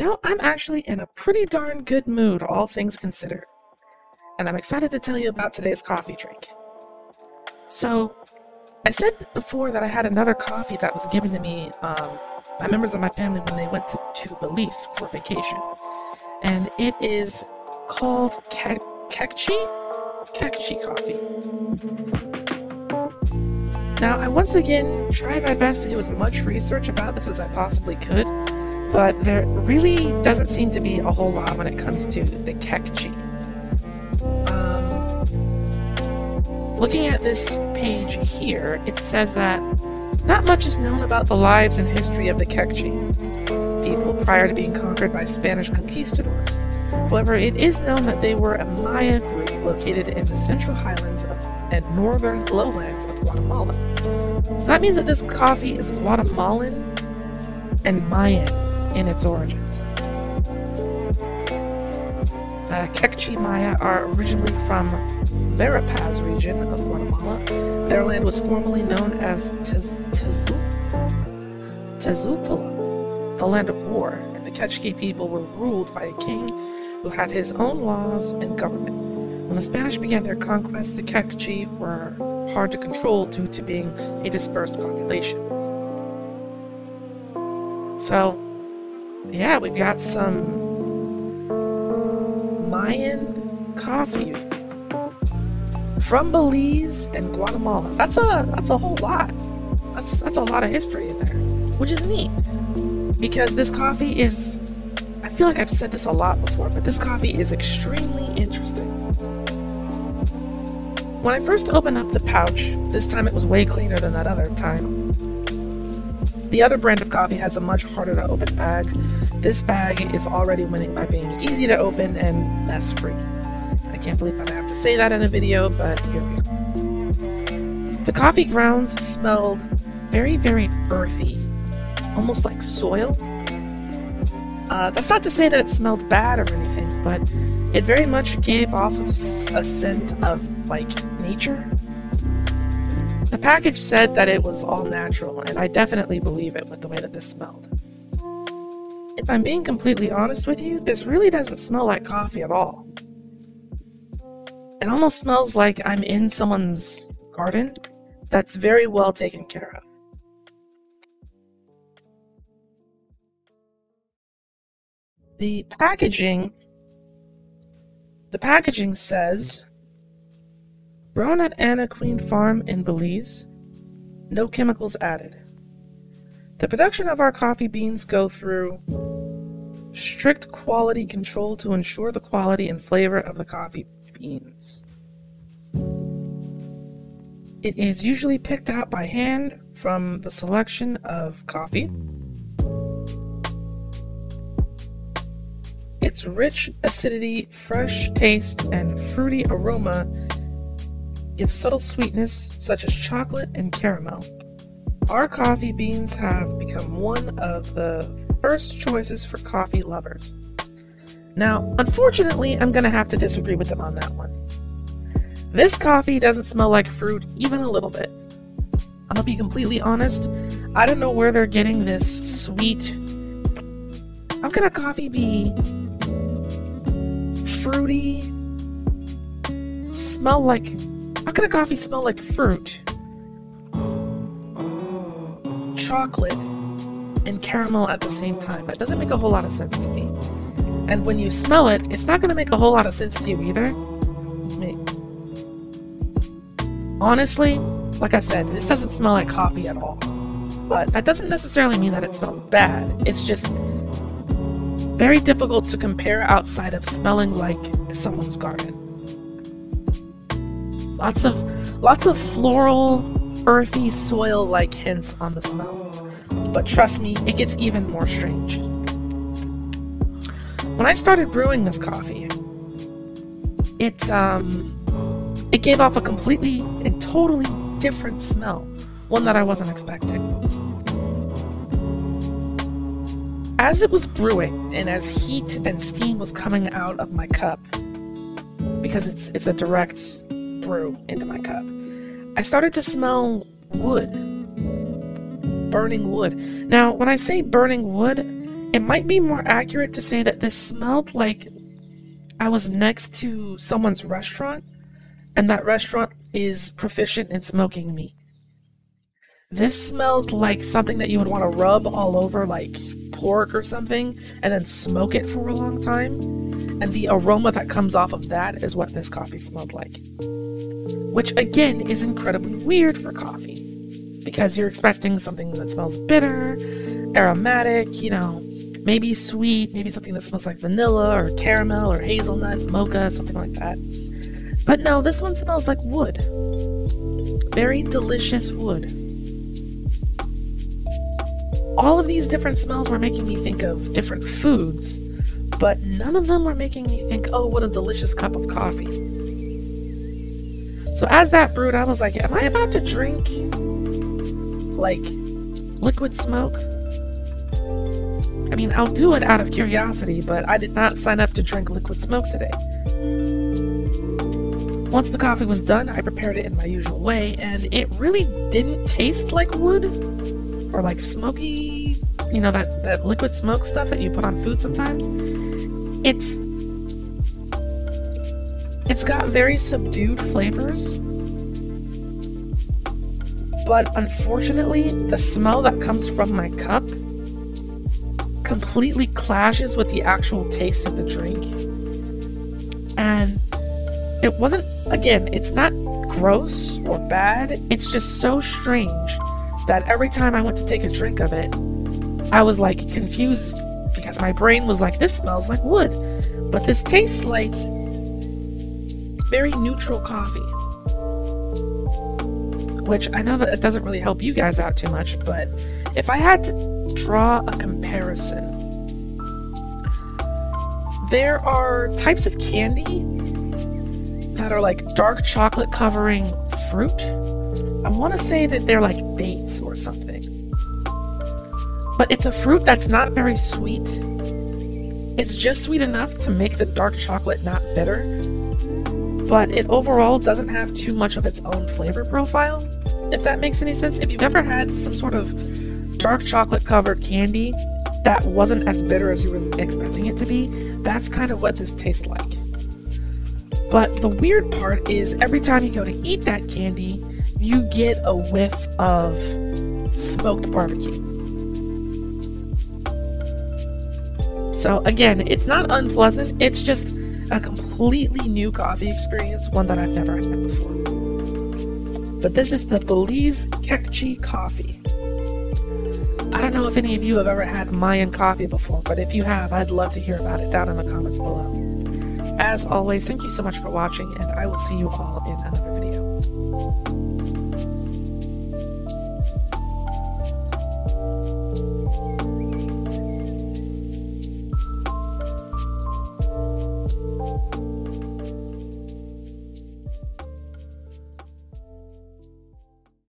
I'm actually in a pretty darn good mood, all things considered. And I'm excited to tell you about today's coffee drink. So, I said before that I had another coffee that was given to me by members of my family when they went to Belize for vacation. And it is called Kekchi coffee. Now, I once again tried my best to do as much research about this as I possibly could, but there really doesn't seem to be a whole lot when it comes to the Kekchi. Looking at this page here, it says that not much is known about the lives and history of the Kekchi people prior to being conquered by Spanish conquistadors. However, it is known that they were a Maya group located in the central highlands and northern lowlands of Guatemala. So that means that this coffee is Guatemalan and Mayan in its origins. Kekchi Maya are originally from Verapaz region of Guatemala. Their land was formerly known as Tezutla, the land of war, and the Kekchi people were ruled by a king who had his own laws and government. When the Spanish began their conquest, the Kekchi were hard to control due to being a dispersed population. So, yeah, we've got some Mayan coffee from Belize and Guatemala. That's a whole lot. That's a lot of history in there, which is neat. Because this coffee is, I feel like I've said this a lot before, but this coffee is extremely interesting. When I first opened up the pouch, this time it was way cleaner than that other time. The other brand of coffee has a much harder to open bag. This bag is already winning by being easy to open and mess free. I can't believe I have to say that in a video, but here we go. The coffee grounds smelled very, very earthy, almost like soil. That's not to say that it smelled bad or anything, but it very much gave off of a scent of, like, nature. The package said that it was all natural, and I definitely believe it with the way that this smelled. If I'm being completely honest with you, this really doesn't smell like coffee at all. It almost smells like I'm in someone's garden that's very well taken care of. The packaging says, grown at Anna Queen Farm in Belize, no chemicals added. The production of our coffee beans go through strict quality control to ensure the quality and flavor of the coffee beans. It is usually picked out by hand from the selection of coffee. Its rich acidity, fresh taste, and fruity aroma give subtle sweetness such as chocolate and caramel. Our coffee beans have become one of the first choices for coffee lovers. Now, unfortunately, I'm going to have to disagree with them on that one. This coffee doesn't smell like fruit even a little bit. I'm going to be completely honest. I don't know where they're getting this sweet... How can a coffee be fruity? Smell like... How can a coffee smell like fruit, chocolate, and caramel at the same time? That doesn't make a whole lot of sense to me. And when you smell it, it's not going to make a whole lot of sense to you either. I mean, honestly, like I said, this doesn't smell like coffee at all. But that doesn't necessarily mean that it smells bad. It's just very difficult to compare outside of smelling like someone's garden. Lots of floral, earthy, soil-like hints on the smell. But trust me, it gets even more strange. When I started brewing this coffee, it gave off a completely and totally different smell, one that I wasn't expecting. As it was brewing, and as heat and steam was coming out of my cup, because it's a direct brew into my cup, I started to smell wood. Burning wood. Now, when I say burning wood, It might be more accurate to say that this smelled like I was next to someone's restaurant, and that restaurant is proficient in smoking meat. This smelled like something that you would want to rub all over, like pork or something, and then smoke it for a long time. And the aroma that comes off of that is what this coffee smelled like. Which, again, is incredibly weird for coffee, because you're expecting something that smells bitter, aromatic, you know, maybe sweet, maybe something that smells like vanilla or caramel or hazelnut, mocha, something like that. But no, this one smells like wood. Very delicious wood. All of these different smells were making me think of different foods, but none of them were making me think, oh, what a delicious cup of coffee. So as that brewed, I was like, am I about to drink, like, liquid smoke? I mean, I'll do it out of curiosity, but I did not sign up to drink liquid smoke today. Once the coffee was done, I prepared it in my usual way, and it really didn't taste like wood, or like smoky, you know, that liquid smoke stuff that you put on food sometimes. It's got very subdued flavors, but unfortunately, the smell that comes from my cup completely clashes with the actual taste of the drink. And it wasn't, again, it's not gross or bad, it's just so strange that every time I went to take a drink of it, I was like confused, because my brain was like, this smells like wood, but this tastes like very neutral coffee. Which I know that it doesn't really help you guys out too much, but if I had to draw a comparison, there are types of candy that are like dark chocolate covering fruit. I want to say that they're like dates or something. But it's a fruit that's not very sweet. It's just sweet enough to make the dark chocolate not bitter, but it overall doesn't have too much of its own flavor profile, if that makes any sense. If you've ever had some sort of dark chocolate covered candy that wasn't as bitter as you were expecting it to be, that's kind of what this tastes like. But the weird part is every time you go to eat that candy, you get a whiff of smoked barbecue. So again, it's not unpleasant, it's just a completely new coffee experience, one that I've never had before. But this is the Belize Kekchi coffee. I don't know if any of you have ever had Mayan coffee before, but if you have, I'd love to hear about it down in the comments below. As always, thank you so much for watching, and I will see you all in another video.